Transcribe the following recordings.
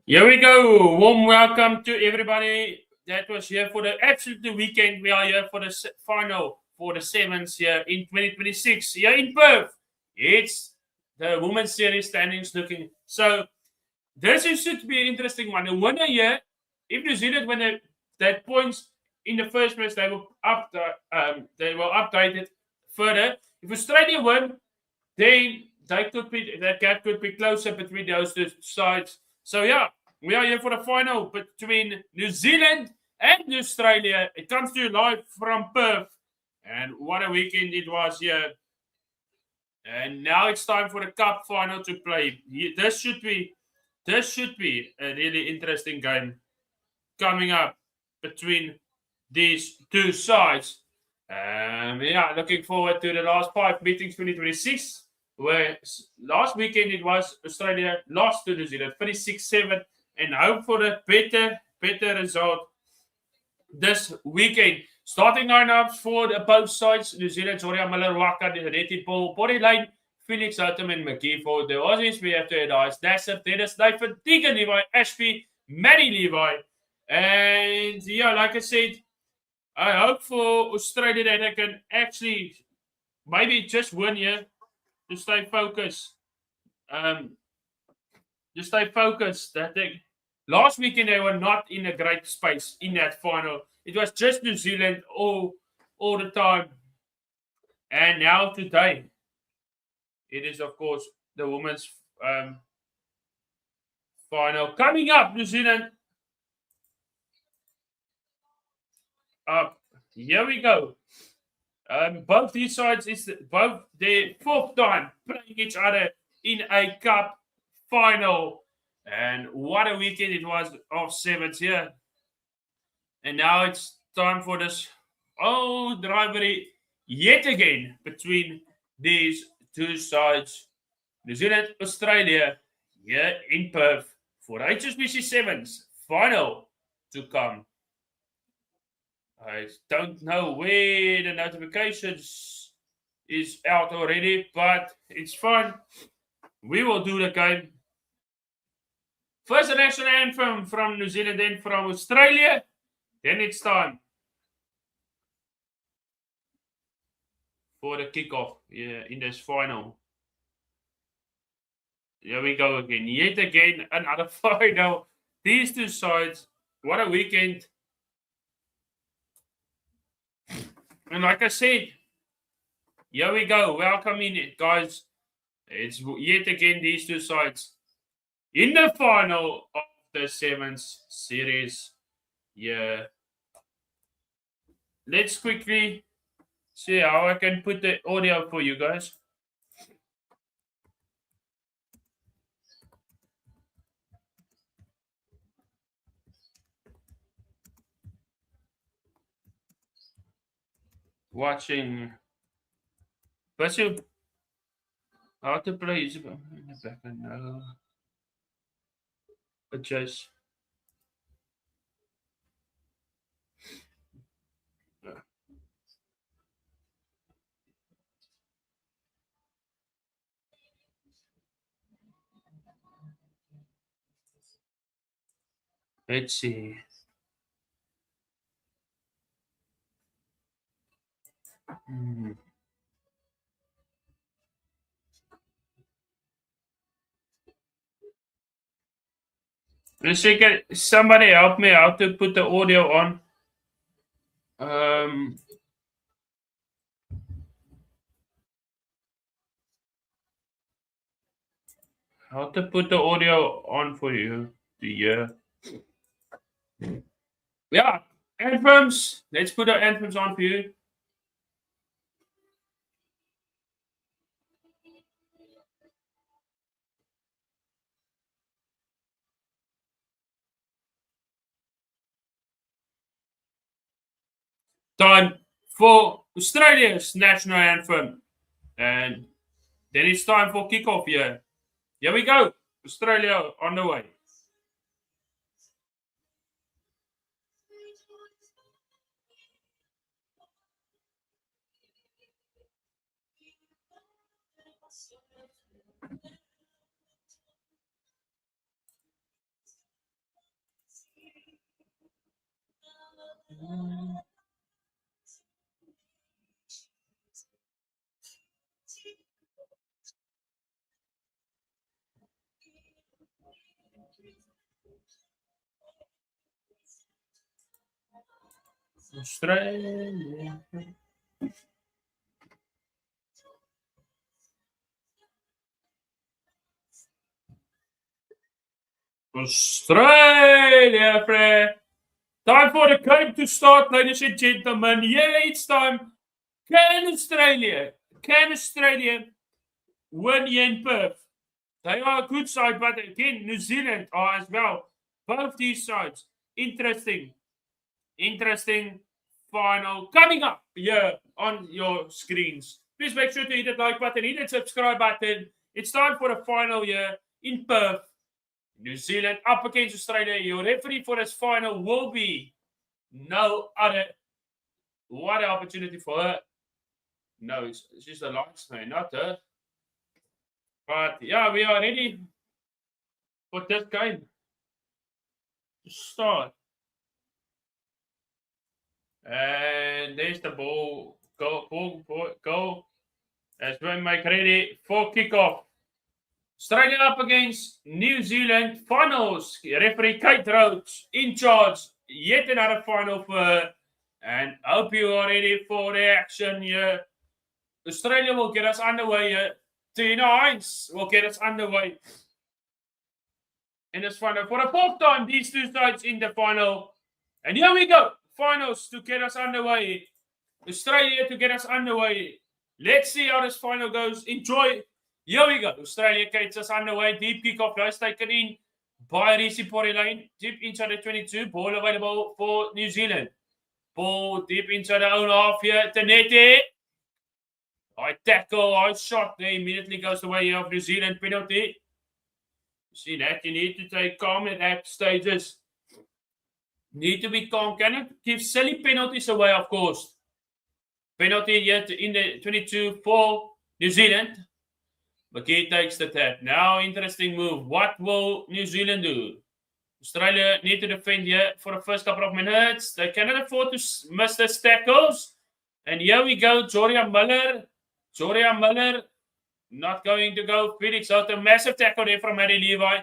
Here we go. Warm welcome to everybody that was here for the absolute weekend. We are here for the final for the sevens here in 2026 here in Perth. It's the women's series standings looking so. This should be an interesting one. The winner here, if New Zealand win that points in the first place, they will update it further. If Australia win, then that gap could be closer between those two sides. So yeah, we are here for the final between New Zealand and Australia. It comes to you live from Perth, and what a weekend it was here. And now it's time for the cup final to play. This should be a really interesting game coming up between these two sides. Yeah, looking forward to the last five meetings 2026, where last weekend it was Australia lost to New Zealand 36-7, and hope for a better result this weekend. Starting lineups for both sides: New Zealand, Zoria Miller, Waka, Reti Paul, Body Line, Felix Houghton, and McGee. For the Aussies, we have to advise Nasser, Dennis, Nathan, Deegan Levi, Ashby, Matty Levi. And yeah, like I said, I hope for Australia that they can actually maybe just win here to stay focused. Um, to stay focused. That they last weekend they were not in a great space in that final. It was just New Zealand all the time. And now today, it is of course the women's final coming up. New Zealand up. Here we go. Both these sides is both their fourth time playing each other in a cup final. And what a weekend it was of sevens here. And now it's time for this old rivalry yet again between these two sides. New Zealand, Australia, here in Perth for HSBC Sevens final to come. I don't know where the notifications is out already, but it's fine. We will do the game. First the national anthem from New Zealand, then from Australia. Then it's time for the kickoff in this final. Here we go again. Yet again, another final. These two sides, what a weekend. And like I said, here we go. Welcome in it, guys. It's yet again these two sides in the final of the sevens series. Yeah. Let's quickly see how I can put the audio for you guys. Watching. Pursue. How to play is in the background now. Adjust. Let's see. Let's see, can somebody help me how to put the audio on? How to put the audio on for you? Yeah, anthems. Let's put the anthems on for you. Time for Australia's national anthem. And then it's time for kickoff here. Here we go. Australia on the way. Australia. Australia, Fred. Time for the game to start, ladies and gentlemen. Yeah, it's time. Can Australia win here in Perth? They are a good side, but again, New Zealand are as well. Both these sides. Interesting final coming up here on your screens. Please make sure to hit the like button, hit the subscribe button. It's time for the final here in Perth. New Zealand up against Australia. Your referee for this final will be no other. What an opportunity for her. No, it's just the lights, man, not her. But yeah, we are ready for this game to start. And there's the ball. Go. As we make ready for kickoff. Australia up against New Zealand finals. Referee Kate Rhodes in charge. Yet another final for her. And hope you are ready for the action here. Australia will get us underway here. Tina Hines will get us underway in this final. For the fourth time, these two sides in the final. And here we go. Finals to get us underway. Australia to get us underway. Let's see how this final goes. Enjoy. Here we go. Australia gets us underway. Deep kickoff goes taken in by Risi Lane. Deep inside the 22. Ball available for New Zealand. Ball deep inside the own half here. Tenete. High tackle. High shot. There immediately goes the way of New Zealand. Penalty. You see that? You need to take calm at that stages. Need to be calm. Cannot give silly penalties away, of course. Penalty yet in the 22 for New Zealand. McKee takes the tap. Now, interesting move. What will New Zealand do? Australia need to defend here for the first couple of minutes. They cannot afford to miss the tackles. And here we go. Joria Miller not going to go. Felix out a massive tackle there from Harry Levi.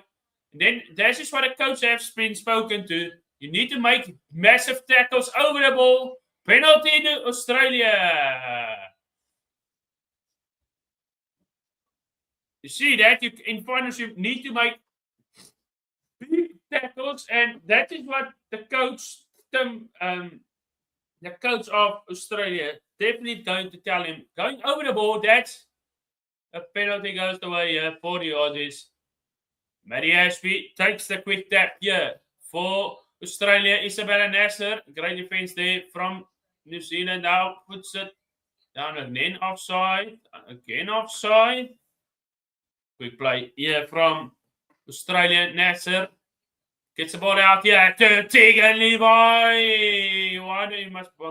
And then this is what the coach has been spoken to. You need to make massive tackles over the ball. Penalty to Australia. You see that? In finals, you need to make big tackles. And that is what the coach, the coach of Australia, definitely going to tell him. Going over the ball, that's a penalty goes the way here for the Aussies. Maddie Ashby takes the quick tap here for Australia. Isabella Nasser, great defense there from New Zealand. Now puts it down again offside. Again offside. Quick play here from Australia. Nasser gets the ball out here to Tegan Levi.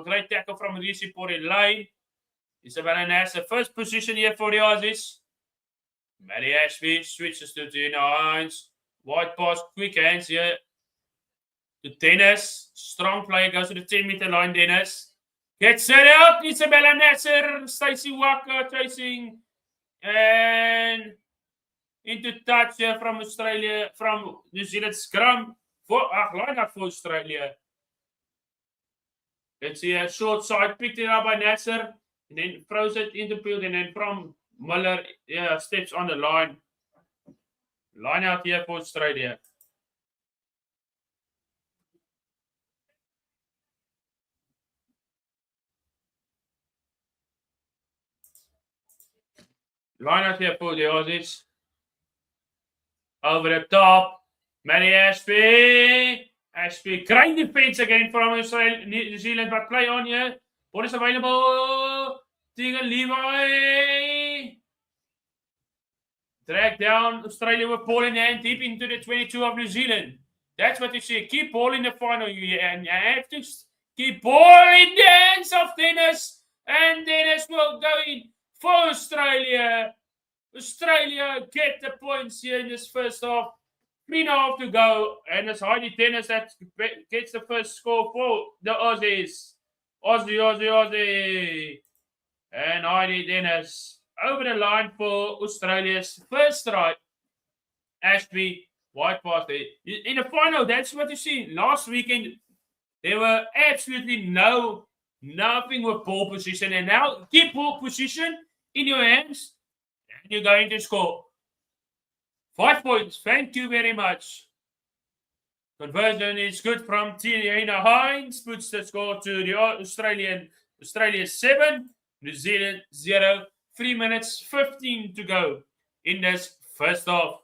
Great tackle from Risi Lane. Isabella Nasser, first position here for the Aussies. Maddie Ashby switches to Tina Hines. Wide pass, quick hands here to Dennis. Strong play, goes to the 10-meter line, Dennis. Gets it out. Isabella Nasser, Stacey Walker chasing. And into touch here from Australia, from New Zealand scrum. Line up for Australia. Let's see a short side, picked it up by Nasser. And then throws it into the field. And then from Muller, steps on the line. Line out here for Australia. Line out here for the Aussies. Over the top. Maddie Ashby. Ashby. Great defense again from Australia, New Zealand. But play on here. What is available? Tegan Levi. Drag down Australia with ball in hand deep into the 22 of New Zealand. That's what you see. Keep ball in the final. And you have to keep ball in the hands of Dennis. And Dennis will go in for Australia. Australia get the points here in this first half. 3.5 to go, and it's Heidi Dennis that gets the first score for the Aussies. Aussie. And Heidi Dennis over the line for Australia's first try. Ashby White pass there. In the final, that's what you see. Last weekend, there were absolutely nothing with ball position. And now, keep ball position in your hands, and you're going to score. 5 points. Thank you very much. Conversion is good from Tiana Hines. Puts the score to the Australia 7, New Zealand 0. 3 minutes 15 to go in this first half.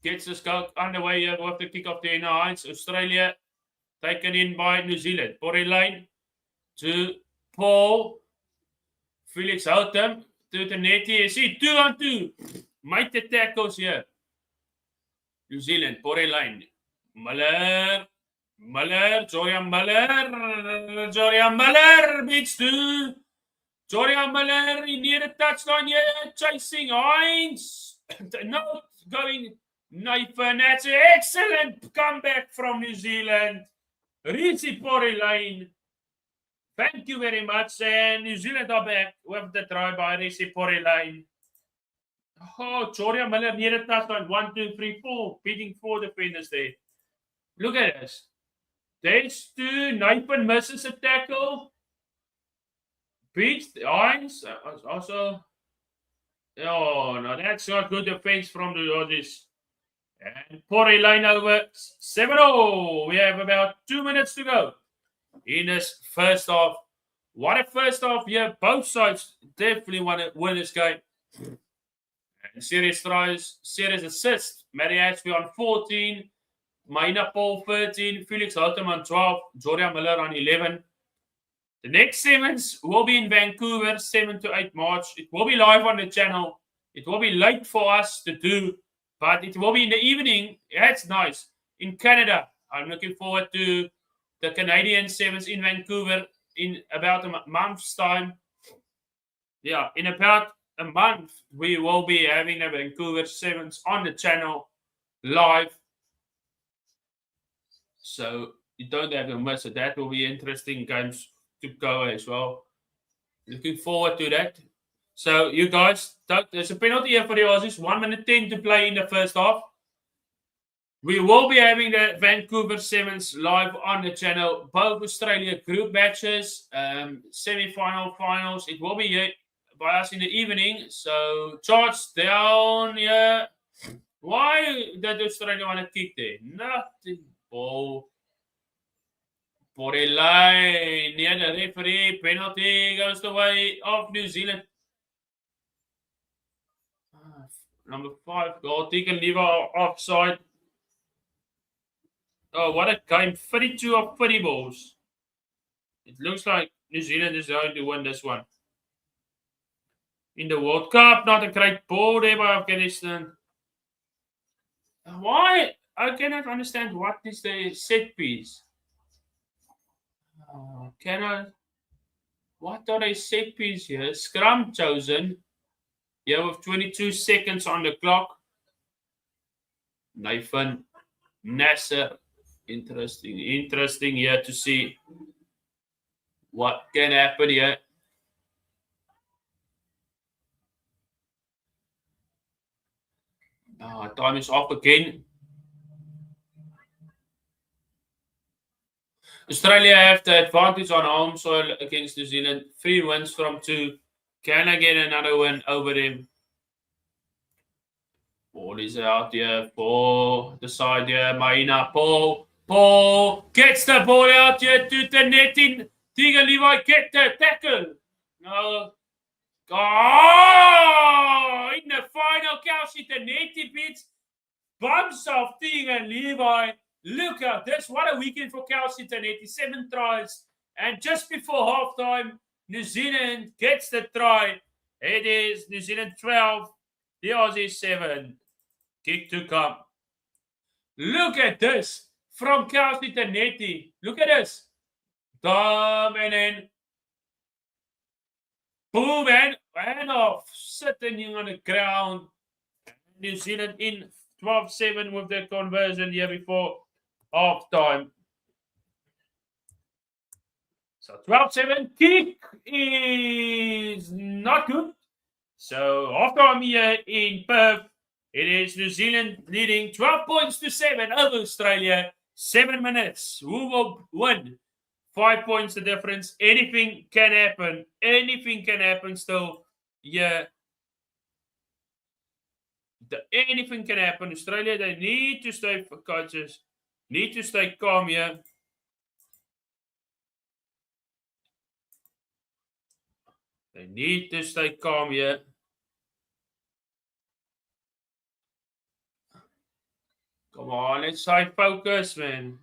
Gets the scout underway here with the kick off Tiana Hines. Australia taken in by New Zealand. Borderline to Paul. Felix Houghton to the net here. See, 2-on-2. Mighty tackles here. New Zealand, borderline. Muller, Jorian Muller beats 2. Jorian Muller, he near the touchline here, chasing Hines. Not going Nathan. That's an excellent comeback from New Zealand. Rizzi Borderline. Thank you very much. And New Zealand are back with the try by Rizzi Borderline. Oh, Jorian Miller near the touchline. 1, 2, 3, 4. Beating 4 defenders there. Look at this. There's 2. Nathan misses a tackle. Beats Hines. Also. Oh, no, that's not good defense from the Aussies. And Porry line over 7-0. We have about 2 minutes to go in this first half. What a first half here. Both sides definitely want to win this game. And series tries, series assists. Mary Ashby on 14. Maina Paul 13. Felix Houghton on 12. Jordan Miller on 11. The next Sevens will be in Vancouver, 7 to 8 March. It will be live on the channel. It will be late for us to do, but it will be in the evening. That's nice. In Canada, I'm looking forward to the Canadian Sevens in Vancouver in about a month's time. Yeah, in about a month, we will be having the Vancouver Sevens on the channel live. So you don't have to miss it. That will be interesting games to go as well. Looking forward to that. So you guys, there's a penalty here for the Aussies. 1 minute 10 to play in the first half. We will be having the Vancouver Sevens live on the channel. Both Australia group matches, semi-final, finals. It will be here by us in the evening. So charge down here. Why did Australia want to kick there? Nothing. Ball. For a line near the referee, penalty goes the way of New Zealand. Number 5, goal taken, lever offside. Oh, what a game. 32 of 30 balls. It looks like New Zealand is going to win this one. In the World Cup, not a great ball there by Afghanistan. Why? I cannot understand what is the set piece. What are they set piece here? Scrum chosen. Here with 22 seconds on the clock. Nathan Nasser. Interesting here to see what can happen here. Time is off again. Australia have the advantage on home soil against New Zealand. 3 wins from 2. Can I get another win over them? Ball is out here for the side here. Maina Paul gets the ball out here to the netting. Tiga Levi get the tackle. No. Oh! In the final couch, the netting beats. Bumps off Tiga Levi. Look at this. What a weekend for Cal Cincinnati. 7 tries. And just before halftime, New Zealand gets the try. It is New Zealand 12, the Aussies 7. Kick to come. Look at this. From Cal Cincinnati. Look at this. Dumb and then boom and off. Sitting on the ground. New Zealand in 12-7 with the conversion here before half time. So 12-7 kick is not good. So half time here in Perth, it is New Zealand leading 12 points to 7 over Australia. 7 minutes. Who will win? 5 points the difference. Anything can happen. Anything can happen still. Yeah. Anything can happen. Australia, they need to stay for coaches. Need to stay calm here. They need to stay calm here. Come on, let's stay focused, man.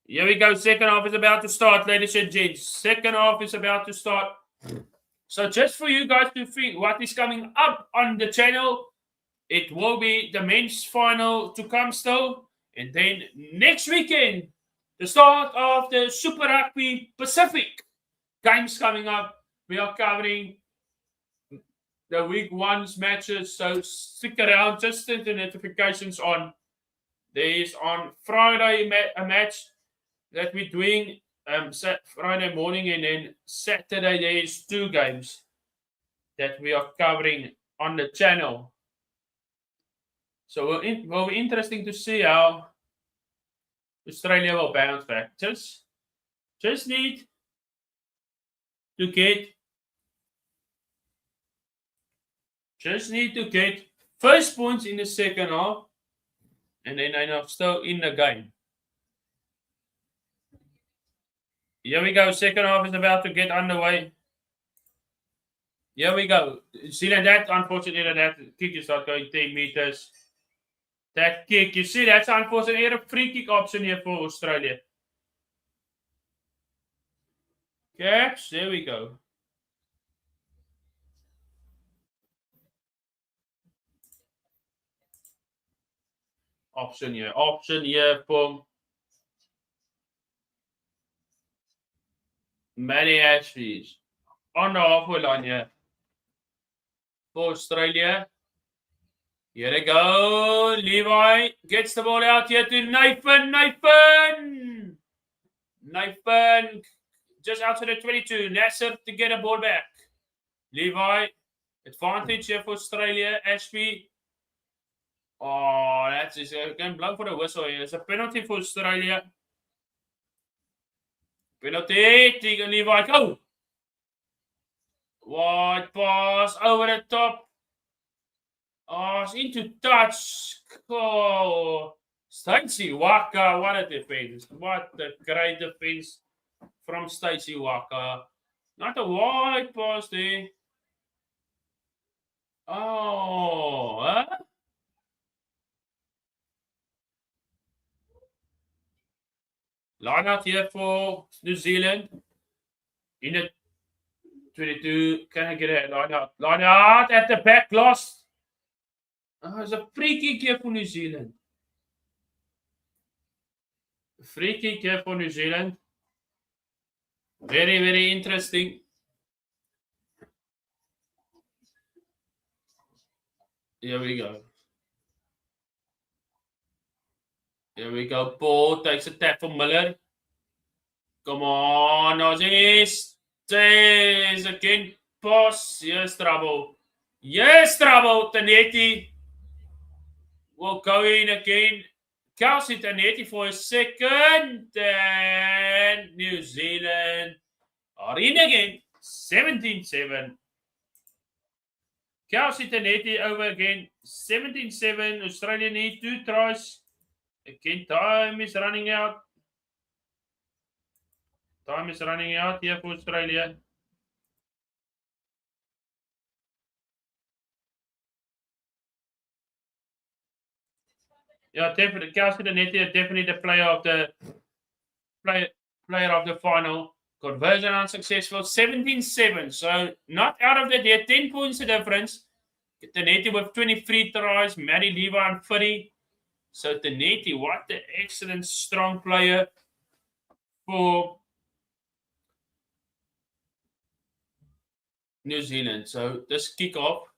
Here we go. Second half is about to start, ladies and gents. Second half is about to start. So just for you guys to think what is coming up on the channel, it will be the men's final to come still. And then next weekend, the start of the Super Rugby Pacific games coming up. We are covering the week one's matches. So stick around, just set the notifications on. There is on Friday a match that we're doing Friday morning, and then Saturday there is 2 games that we are covering on the channel. So it will be interesting to see how Australia will bounce back. Just need to get first points in the second half, and then they are still in the game. Here we go. Second half is about to get underway. Here we go. See that? Unfortunately, that kick is not going 10 meters. That kick, you see, that's unfortunately a free kick option here for Australia. Catch. There we go. Option here for Manny Ashby's on the halfway line here for Australia. Here they go. Levi gets the ball out here to Nathan just outside the 22. Nasser to get a ball back. Levi, advantage here for Australia. Ashby. Oh, that's just going to blow for the whistle here. It's a penalty for Australia. Penalty. Levi, go. Wide pass over the top. Oh, it's into touch. Oh, Stacey Walker. What a defense. What a great defense from Stacey Walker. Not a wide pass there. Oh, huh? Line out here for New Zealand. In the 22. Can I get it? Line out at the back. Lost. It's a free kick here for New Zealand. Free kick here for New Zealand. Very, very interesting. Here we go. Paul takes a tap from Miller. Come on, Aussies. There's again. Pass. Yes, trouble. Tanetti will go in again. Kelsey Tanetti for a second. And New Zealand are in again. 17-7. Kelsey Tanetti over again. 17-7. Australia need 2 tries. Again, time is running out. Time is running out here for Australia. Yeah, definitely. Kelsey Tanetti is definitely the player of the final. Conversion unsuccessful. 17-7. So not out of the day. 10 points the difference. Tanetti with 23 tries. Matty Levi on 30. So Tanetti, what an excellent strong player for New Zealand. So this kickoff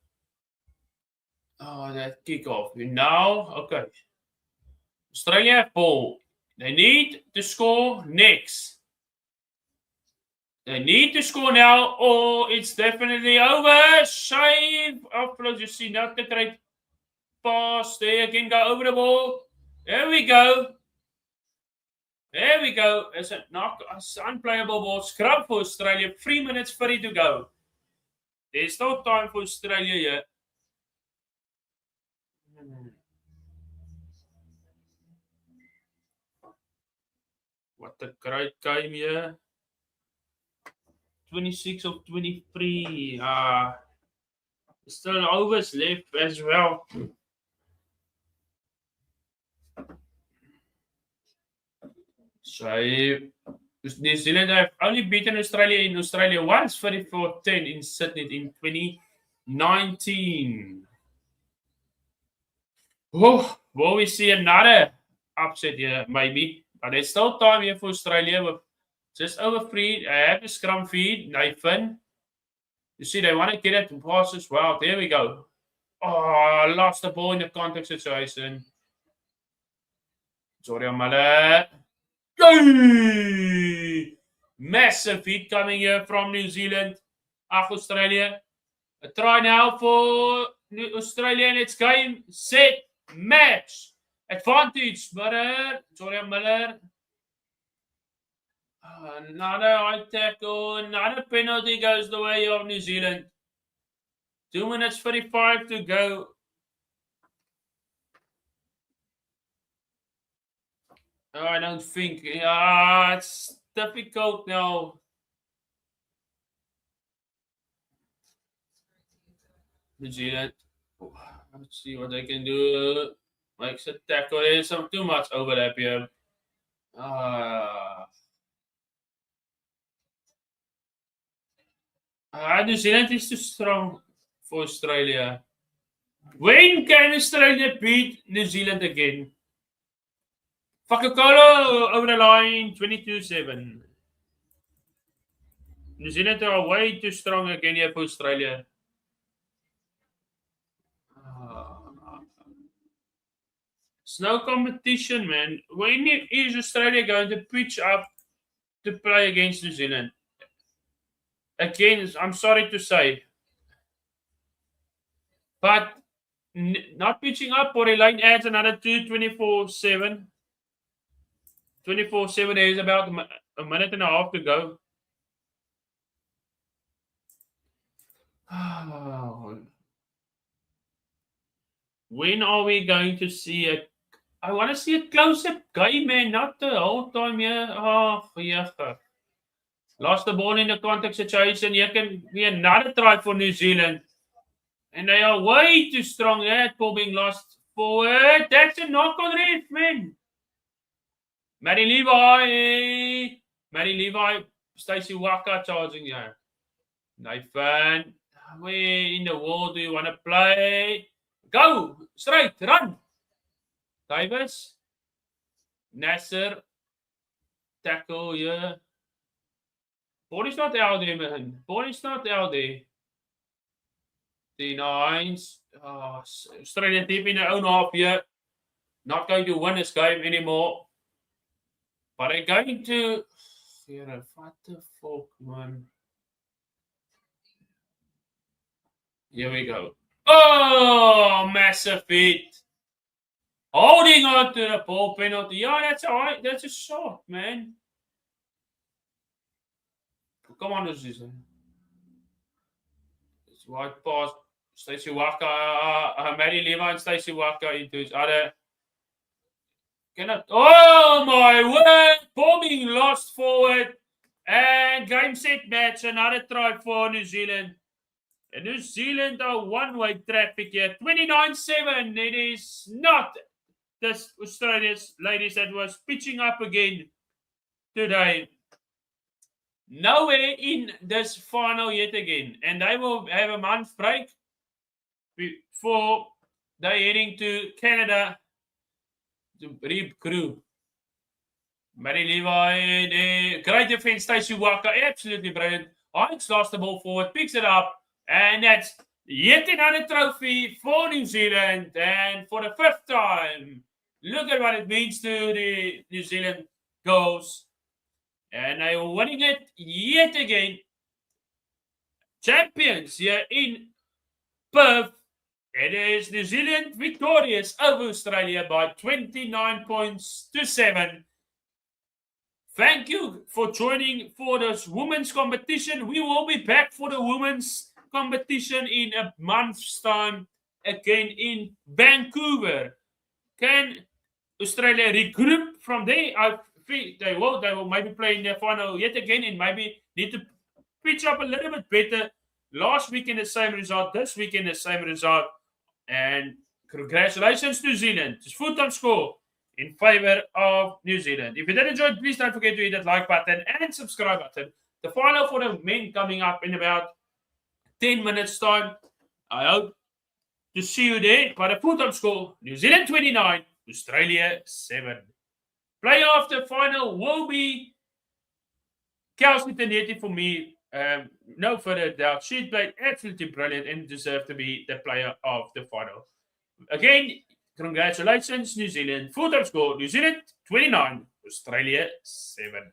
Oh, that kickoff. Now, okay. Australia ball. They need to score next. They need to score now, or it's definitely over. Save. Upload. You see, not the great pass. There again, go over the ball. There we go. There we go. It's a knock. It's unplayable ball. Scrub for Australia. 3 minutes, 30 to go. There's no time for Australia here. What a great game here. 26 of 23. Still overs left as well. So New Zealand have only beaten Australia in Australia once, 34-10 in Sydney in 2019. Oh, will we see another upset here? Maybe. But there's still time here for Australia with just over 3. I have the scrum feed, Nathan. You see, they want to get it to pass as well. There we go. Oh, lost the ball in the contact situation. Jordan Miller. Massive hit coming here from New Zealand. Australia. A try now for Australia, and it's game, set, match. Advantage, Jordan Miller. Another high tackle, another penalty goes the way of New Zealand. 2 minutes 35 to go. I don't think. It's difficult now. New Zealand. Let's see what they can do. Makes a tackle. There's some too much overlap here. New Zealand is too strong for Australia. When can Australia beat New Zealand again? Fakakolo over the line, 22-7. New Zealand are way too strong again here for Australia. It's no competition, man. When is Australia going to pitch up to play against New Zealand? Again, I'm sorry to say. But not pitching up for a line adds another 24-7. 24-7 is about a minute and a half to go. When are we going to see it? I want to see a close-up game, man, not the whole time here. Yeah. Lost the ball in the contact situation. Here can be another try for New Zealand. And they are way too strong. That ball being lost forward. That's a knock on ref, man. Matty Levi. Stacey Waka charging here. Nathan. Where in the world do you want to play? Go! Straight! Run! Davis. Nasser. Tackle here. Ball is not out there, man. Ball is not out there. The Nines. Australia deep in their own half here. Not going to win this game anymore. But they're going to. What the fuck, man? Here we go. Oh, massive hit. Holding on to the ball penalty. Yeah, that's all right. That's a shot, man. Come on, this is it's wide pass. Stacey Waka, Matty Levi and Stacey Waka into each other. Oh my word! Ball being lost forward. And game, set, match. Another try for New Zealand. And New Zealand are one-way traffic here. 29-7. It is not this Australia's ladies that was pitching up again today. Nowhere in this final yet again. And they will have a month break before they're heading to Canada to recruit. Matty Levi, great defense. Stacey Waka, absolutely brilliant. Hines lost the ball forward, picks it up, and that's Yet another trophy for New Zealand, and for the 5th time. Look at what it means to the New Zealand girls. And they are winning it yet again. Champions here in Perth. It is New Zealand victorious over Australia by 29 points to 7. Thank you for joining for this women's competition. We will be back for the women's competition in a month's time again in Vancouver. Can Australia regroup from there? I think they will. They will maybe play in their final yet again and maybe need to pitch up a little bit better. Last weekend the same result. This weekend the same result. And congratulations, New Zealand. It's full-time score in favor of New Zealand. If you did enjoy it, please don't forget to hit that like button and subscribe button. The final for the men coming up in about 10 minutes time. I hope to see you there. But a full-time score, New Zealand 29, Australia 7. Player of the final will be Kelsey Tanetti for me. No further doubt. She played absolutely brilliant and deserved to be the player of the final. Again, congratulations, New Zealand. Full-time score, New Zealand 29, Australia 7.